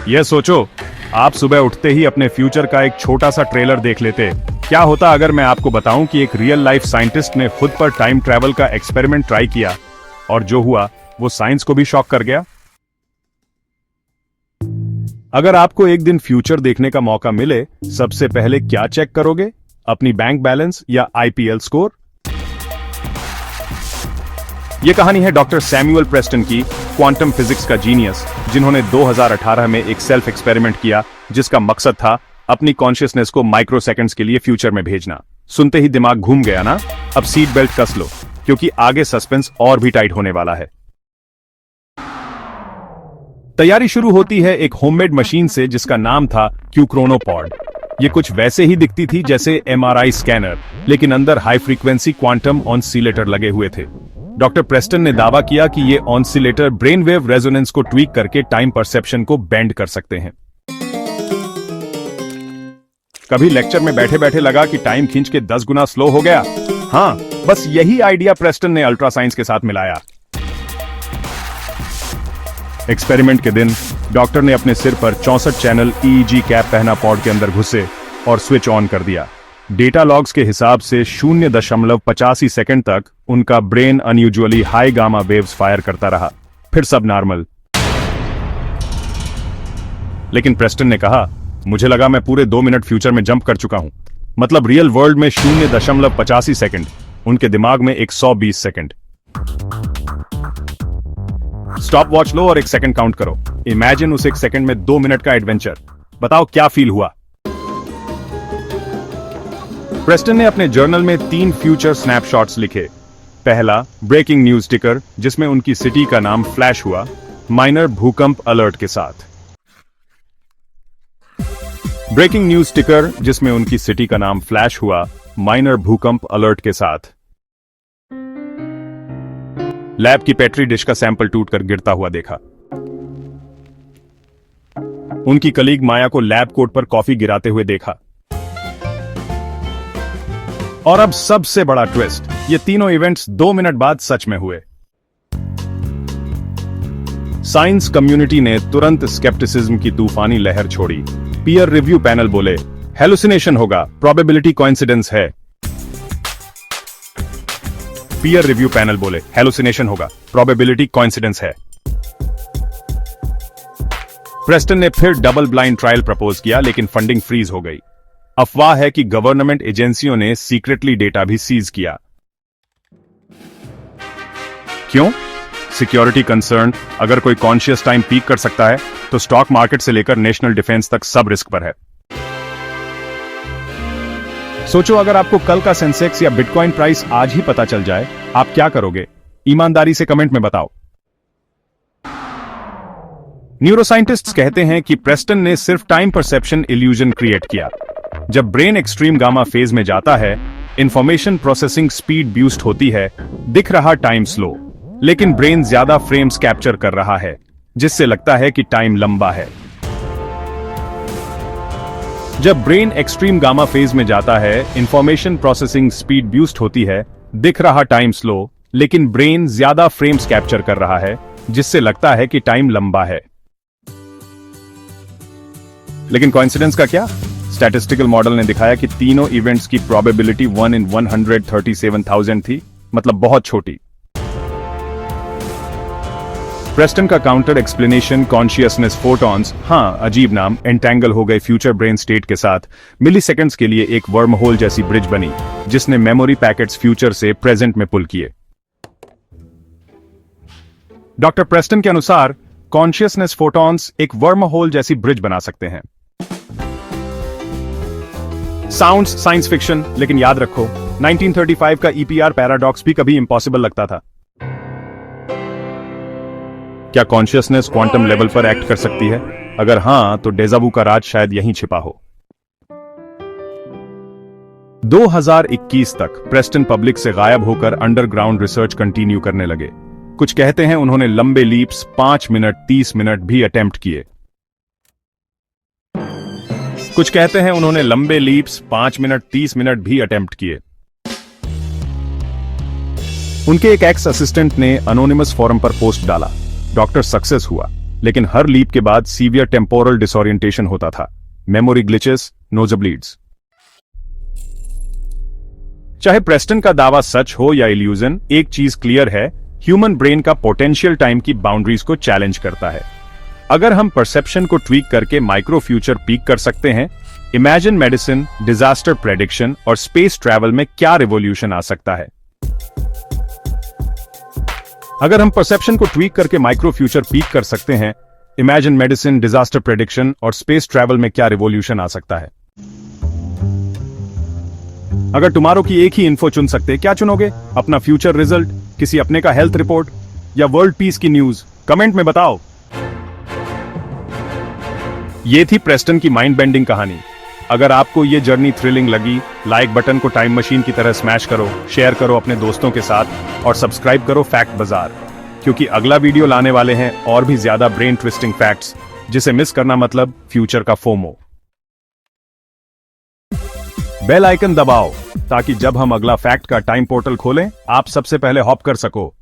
यह सोचो, आप सुबह उठते ही अपने फ्यूचर का एक छोटा सा ट्रेलर देख लेते। क्या होता अगर मैं आपको बताऊं कि एक रियल लाइफ साइंटिस्ट ने खुद पर टाइम ट्रैवल का एक्सपेरिमेंट ट्राई किया और जो हुआ वो साइंस को भी शॉक कर गया। अगर आपको एक दिन फ्यूचर देखने का मौका मिले, सबसे पहले क्या चेक करोगे? अपनी बैंक बैलेंस या आईपीएल स्कोर? यह कहानी है डॉक्टर सैमुअल प्रेस्टन की, क्वांटम फिजिक्स का जीनियस, जिन्होंने 2018 में एक सेल्फ एक्सपेरिमेंट किया जिसका मकसद था अपनी कॉन्शियसनेस को माइक्रो सेकंड्स के लिए फ्यूचर में भेजना। सुनते ही दिमाग घूम गया ना? अब सीट बेल्ट कस लो, क्योंकि आगे सस्पेंस और भी टाइट होने वाला है। तैयारी शुरू होती है एक होममेड मशीन से जिसका नाम था क्यूक्रोनोपॉड। ये कुछ वैसे ही दिखती थी जैसे एमआरआई स्कैनर, लेकिन अंदर हाई फ्रीक्वेंसी क्वांटम ऑसिलेटर लगे हुए थे। डॉक्टर प्रेस्टन ने दावा किया कि ये ऑसिलेटर ब्रेन वेव रेजोनेंस को ट्वीक करके टाइम परसेप्शन को बेंड कर सकते हैं। कभी लेक्चर में बैठे बैठे लगा कि टाइम खींच के 10 गुना स्लो हो गया? हाँ, बस यही आइडिया प्रेस्टन ने अल्ट्रासाइंस के साथ मिलाया। एक्सपेरिमेंट के दिन डॉक्टर ने अपने सिर पर 64 चैनल ईईजी कैप पहना पॉड के अंदर घुसे और स्विच ऑन कर दिया। डेटा लॉग्स के हिसाब से 0.85 सेकंड तक उनका brain unusually high gamma waves fire करता रहा। फिर सब नॉर्मल। लेकिन प्रेस्टन ने कहा, मुझे लगा मैं पूरे 2 मिनट फ्यूचर में जंप कर चुका हूं। मतलब रियल वर्ल्ड में 0.85 सेकंड, उनके दिमाग में 120 सेकंड। स्टॉप वॉच लो और 1 सेकंड काउंट करो। इमेजिन उस 1 सेकंड में 2 मिनट का एडवेंचर। बताओ क्या फील हुआ? प्रेस्टन ने अपने जर्नल में 3 फ्यूचर स्नैपशॉट्स लिखे। पहला, ब्रेकिंग न्यूज टिकर, जिसमें उनकी सिटी का नाम फ्लैश हुआ माइनर भूकंप अलर्ट के साथ। ब्रेकिंग न्यूज टिकर जिसमें उनकी सिटी का नाम फ्लैश हुआ माइनर भूकंप अलर्ट के साथ। लैब की पेट्री डिश का सैंपल टूटकर गिरता हुआ देखा। उनकी कलीग माया को लैब कोट पर कॉफी गिराते हुए देखा। और अब सबसे बड़ा ट्विस्ट, ये तीनों इवेंट्स 2 मिनट बाद सच में हुए। साइंस कम्युनिटी ने तुरंत स्केप्टिसिज्म की तूफानी लहर छोड़ी। पीयर रिव्यू पैनल बोले, हेलुसिनेशन होगा, प्रोबेबिलिटी कोइंसिडेंस है। पीयर रिव्यू पैनल बोले, हेलुसिनेशन होगा, प्रोबेबिलिटी कोइंसिडेंस है। प्रेस्टन ने फिर डबल ब्लाइंड ट्रायल प्रपोज किया, लेकिन फंडिंग फ्रीज हो गई। अफवाह है कि गवर्नमेंट एजेंसियों ने सीक्रेटली डेटा भी सीज किया। क्यों? Security concern. अगर कोई कॉन्शियस टाइम पीक कर सकता है तो स्टॉक मार्केट से लेकर नेशनल डिफेंस तक सब रिस्क पर है। सोचो, अगर आपको कल का सेंसेक्स या बिटकॉइन प्राइस आज ही पता चल जाए, आप क्या करोगे? ईमानदारी से कमेंट में बताओ। न्यूरोसाइंटिस्ट्स कहते हैं कि प्रेस्टन ने सिर्फ टाइम परसेप्शन इल्यूजन क्रिएट किया। जब ब्रेन एक्सट्रीम गामा फेज में जाता है, इंफॉर्मेशन प्रोसेसिंग स्पीड बूस्ट होती है, दिख रहा टाइम स्लो, लेकिन ब्रेन ज्यादा फ्रेम्स कैप्चर कर रहा है, जिससे लगता है कि टाइम लंबा है। जब ब्रेन एक्सट्रीम गामा फेज में जाता है, इंफॉर्मेशन प्रोसेसिंग स्पीड बूस्ट होती है, दिख रहा टाइम स्लो, लेकिन ब्रेन ज्यादा फ्रेम्स कैप्चर कर रहा है, जिससे लगता है कि टाइम लंबा है। लेकिन कोइंसिडेंस का क्या? स्टैटिस्टिकल मॉडल ने दिखाया कि तीनों इवेंट्स की प्रोबेबिलिटी 1 in 137,000 थी, मतलब बहुत छोटी। प्रेस्टन का काउंटर एक्सप्लेनेशन, कॉन्शियसनेस फोटॉन्स, हाँ अजीब नाम, एंटेंगल हो गए फ्यूचर ब्रेन स्टेट के साथ, मिली सेकेंड्स के लिए एक वर्म होल जैसी ब्रिज बनी, जिसने मेमोरी पैकेट्स फ्यूचर से प्रेजेंट में पुल किए। डॉक्टर प्रेस्टन के अनुसार कॉन्शियसनेस फोटॉन्स एक वर्म होल जैसी ब्रिज बना सकते हैं। साउंड्स साइंस फिक्शन, लेकिन याद रखो 1935 का ईपीआर पैराडॉक्स भी कभी इंपॉसिबल लगता था। क्या कॉन्शियसनेस क्वांटम लेवल पर एक्ट कर सकती है? अगर हां, तो डेजावू का राज शायद यहीं छिपा हो। 2021 तक प्रेस्टन पब्लिक से गायब होकर अंडरग्राउंड रिसर्च कंटिन्यू करने लगे। कुछ कहते हैं उन्होंने लंबे लीप्स 5 मिनट 30 मिनट भी अटेम्प्ट किए। कुछ कहते हैं उन्होंने लंबे लीप्स 5 मिनट 30 मिनट भी अटेम्प्ट किए। उनके एक एक्स असिस्टेंट ने अनोनिमस फोरम पर पोस्ट डाला, डॉक्टर सक्सेस हुआ, लेकिन हर लीप के बाद सीवियर टेम्पोरल डिसोरिएंटेशन होता था, मेमोरी ग्लिचेस, नोज़ब्लीड्स। चाहे प्रेस्टन का दावा सच हो या इल्यूजन, एक चीज क्लियर है, ह्यूमन ब्रेन का पोटेंशियल टाइम की बाउंड्रीज को चैलेंज करता है। अगर हम परसेप्शन को ट्वीक करके माइक्रो फ्यूचर पीक कर सकते हैं, इमेजिन मेडिसिन, डिजास्टर प्रेडिक्शन और स्पेस ट्रैवल में क्या रिवॉल्यूशन आ सकता है। अगर हम परसेप्शन को ट्वीक करके माइक्रो फ्यूचर पीक कर सकते हैं, इमेजिन मेडिसिन, डिजास्टर प्रेडिक्शन और स्पेस ट्रैवल में क्या रिवॉल्यूशन आ सकता है। अगर टुमारो की एक ही इन्फो चुन सकते, क्या चुनोगे? अपना फ्यूचर रिजल्ट, किसी अपने का हेल्थ रिपोर्ट या वर्ल्ड पीस की न्यूज? कमेंट में बताओ। ये थी प्रेस्टन की माइंड बेंडिंग कहानी। अगर आपको ये जर्नी थ्रिलिंग लगी, लाइक बटन को टाइम मशीन की तरह स्मैश करो, शेयर करो अपने दोस्तों के साथ और सब्सक्राइब करो फैक्ट बाजार, क्योंकि अगला वीडियो लाने वाले हैं और भी ज्यादा ब्रेन ट्विस्टिंग फैक्ट्स, जिसे मिस करना मतलब फ्यूचर का फोमो। बेल आइकन दबाओ ताकि जब हम अगला फैक्ट का टाइम पोर्टल खोलें, आप सबसे पहले हॉप कर सको।